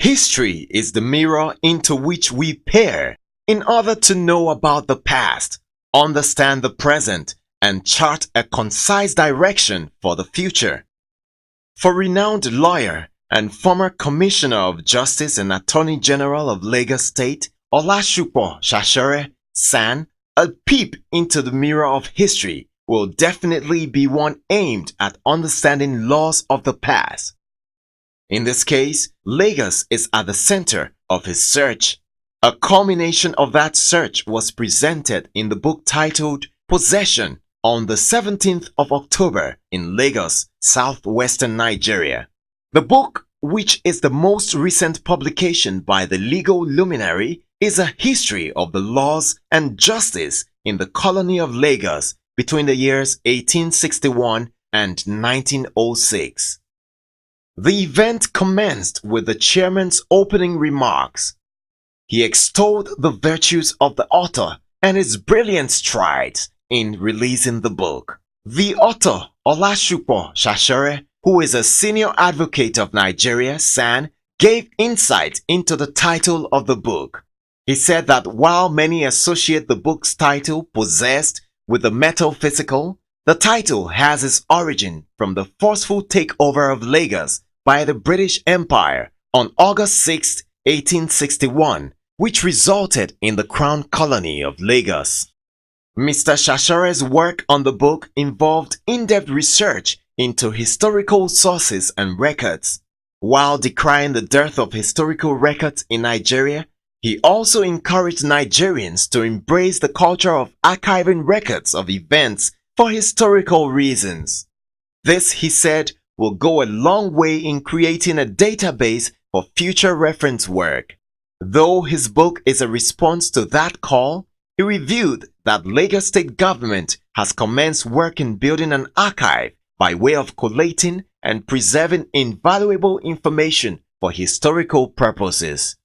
History is the mirror into which we peer in order to know about the past, understand the present, and chart a concise direction for the future. For renowned lawyer and former Commissioner of Justice and Attorney General of Lagos State, Supo Sasore San, a peep into the mirror of history will definitely be one aimed at understanding laws of the past. In this case, Lagos is at the center of his search. A culmination of that search was presented in the book titled Possession on the 17th of October in Lagos, southwestern Nigeria. The book, which is the most recent publication by the legal luminary, is a history of the laws and justice in the colony of Lagos between the years 1861 and 1906. The event commenced with the chairman's opening remarks. He extolled the virtues of the author and his brilliant strides in releasing the book. The author, Supo Sasore, who is a senior advocate of Nigeria, San, gave insight into the title of the book. He said that while many associate the book's title, Possessed, with the metaphysical, the title has its origin from the forceful takeover of Lagos by the British Empire on August 6, 1861, which resulted in the Crown Colony of Lagos. Mr. Sasore's work on the book involved in-depth research into historical sources and records. While decrying the dearth of historical records in Nigeria, he also encouraged Nigerians to embrace the culture of archiving records of events for historical reasons. This, he said, will go a long way in creating a database for future reference work. Though his book is a response to that call, he revealed that Lagos State government has commenced work in building an archive by way of collating and preserving invaluable information for historical purposes.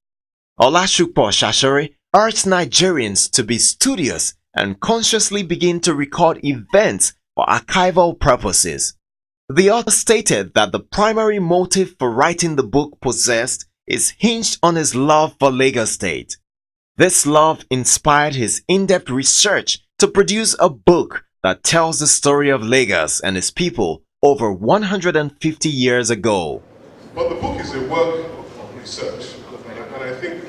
Supo Sasore urged Nigerians to be studious and consciously begin to record events for archival purposes. The author stated that the primary motive for writing the book Possessed is hinged on his love for Lagos State. This love inspired his in-depth research to produce a book that tells the story of Lagos and its people over 150 years ago. But the book is a work of research, and I think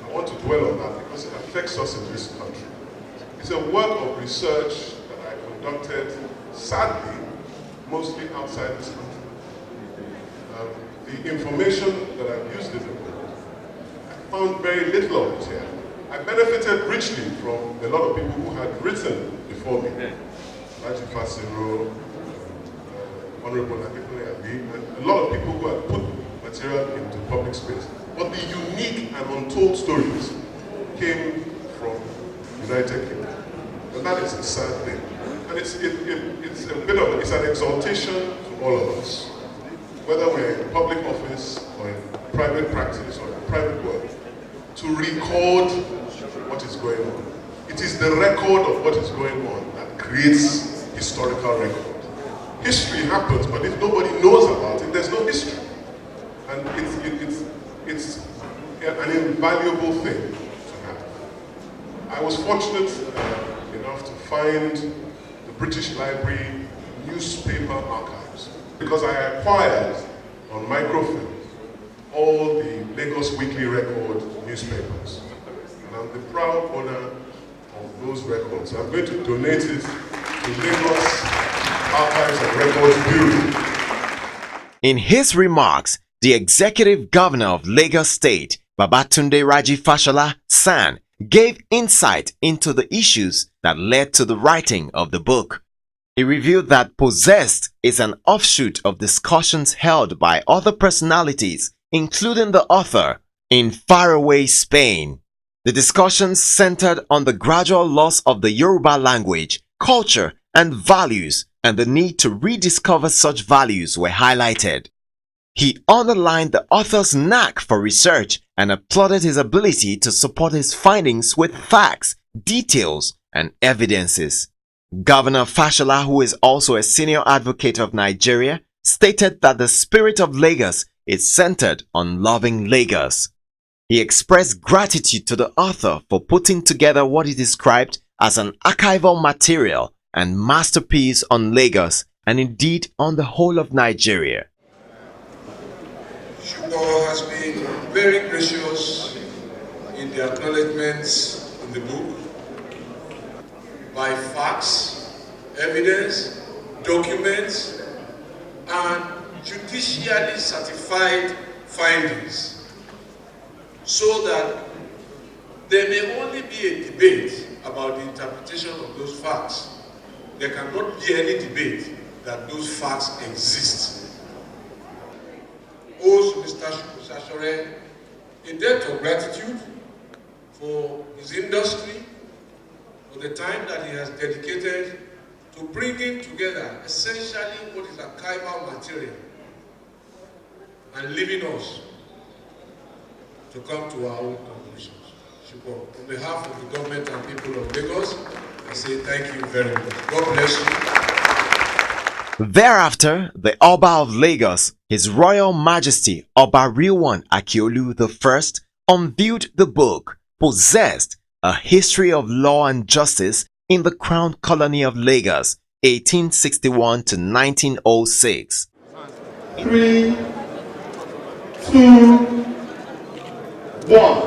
I want to dwell on that because it affects us in this country. It's a work of research that I conducted, sadly, mostly outside this country. The information that I've used in the book, I found very little of it here. I benefited richly from a lot of people who had written before me. Raji Fasiro, Honorable Akipole Abi, and a lot of people who had put material into public space. But the unique and untold stories came from United Kingdom. And that is a sad thing. And it's an exaltation to all of us. Whether we're in public office or in private practice or in private work, to record what is going on. It is the record of what is going on that creates historical record. History happens, but if nobody knows about it, there's no history. And it's an invaluable thing to have. I was fortunate enough to find the British Library newspaper archives because I acquired on microfilm all the Lagos Weekly Record newspapers. And I'm the proud owner of those records. I'm going to donate it to Lagos Archives and Records Bureau. In his remarks, the Executive Governor of Lagos State, Babatunde Raji Fashola San, gave insight into the issues that led to the writing of the book. He revealed that Possessed is an offshoot of discussions held by other personalities, including the author, in faraway Spain. The discussions centered on the gradual loss of the Yoruba language, culture, and values, and the need to rediscover such values were highlighted. He underlined the author's knack for research and applauded his ability to support his findings with facts, details, and evidences. Governor Fashola, who is also a senior advocate of Nigeria, stated that the spirit of Lagos is centered on loving Lagos. He expressed gratitude to the author for putting together what he described as an archival material and masterpiece on Lagos and indeed on the whole of Nigeria. Supo has been very gracious in the acknowledgements in the book by facts, evidence, documents, and judicially certified findings, so that there may only be a debate about the interpretation of those facts. There cannot be any debate that those facts exist. Owes Mr. Sasore a debt of gratitude for his industry, for the time that he has dedicated to bringing together essentially what is archival material and leaving us to come to our own conclusions. On behalf of the government and people of Lagos, I say thank you very much. God bless you. Thereafter, the Oba of Lagos, His Royal Majesty Oba Rilwan Akiolu I, unveiled the book Possessed, A History of Law and Justice in the Crown Colony of Lagos, 1861 to 1906. 3, 2, 1.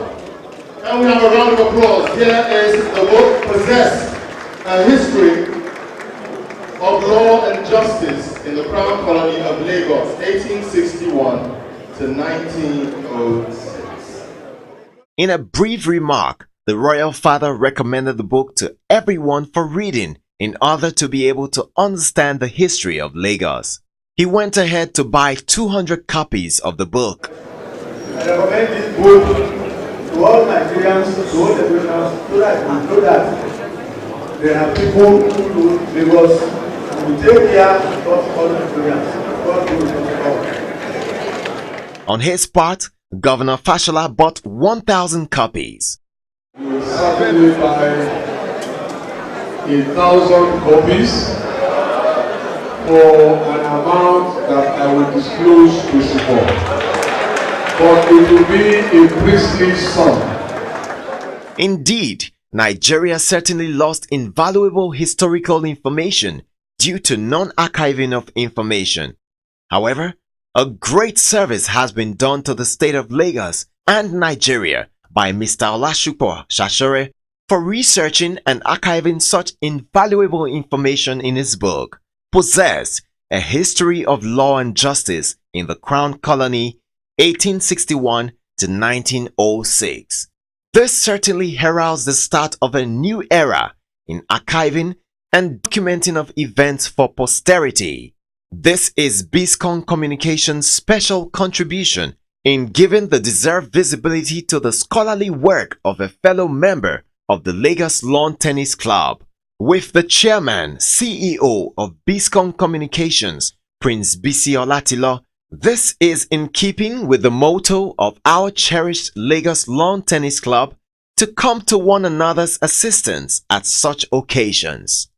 And we have a round of applause. Here is the book Possessed, A History of Law and Justice in the Crown Colony of Lagos, 1861 to 1906. In a brief remark, the royal father recommended the book to everyone for reading in order to be able to understand the history of Lagos. He went ahead to buy 200 copies of the book. I recommend this book to all Nigerians, to all Nigerians, so that we know that there are people who know Lagos and we take care of all Nigerians. On his part, Governor Fashola bought 1,000 copies. We will certainly buy 1,000 copies for an amount that I will disclose to support. But it will be a priestly sum. Indeed, Nigeria certainly lost invaluable historical information due to non-archiving of information. However, a great service has been done to the state of Lagos and Nigeria by Mr. Olasupo Sasore for researching and archiving such invaluable information in his book, Possessed, A History of Law and Justice in the Crown Colony, 1861 to 1906. This certainly heralds the start of a new era in archiving and documenting of events for posterity. This is BISCON Communications' special contribution in giving the deserved visibility to the scholarly work of a fellow member of the Lagos Lawn Tennis Club, with the chairman, CEO of BISCON Communications, Prince Bisi Olatilo. This is in keeping with the motto of our cherished Lagos Lawn Tennis Club to come to one another's assistance at such occasions.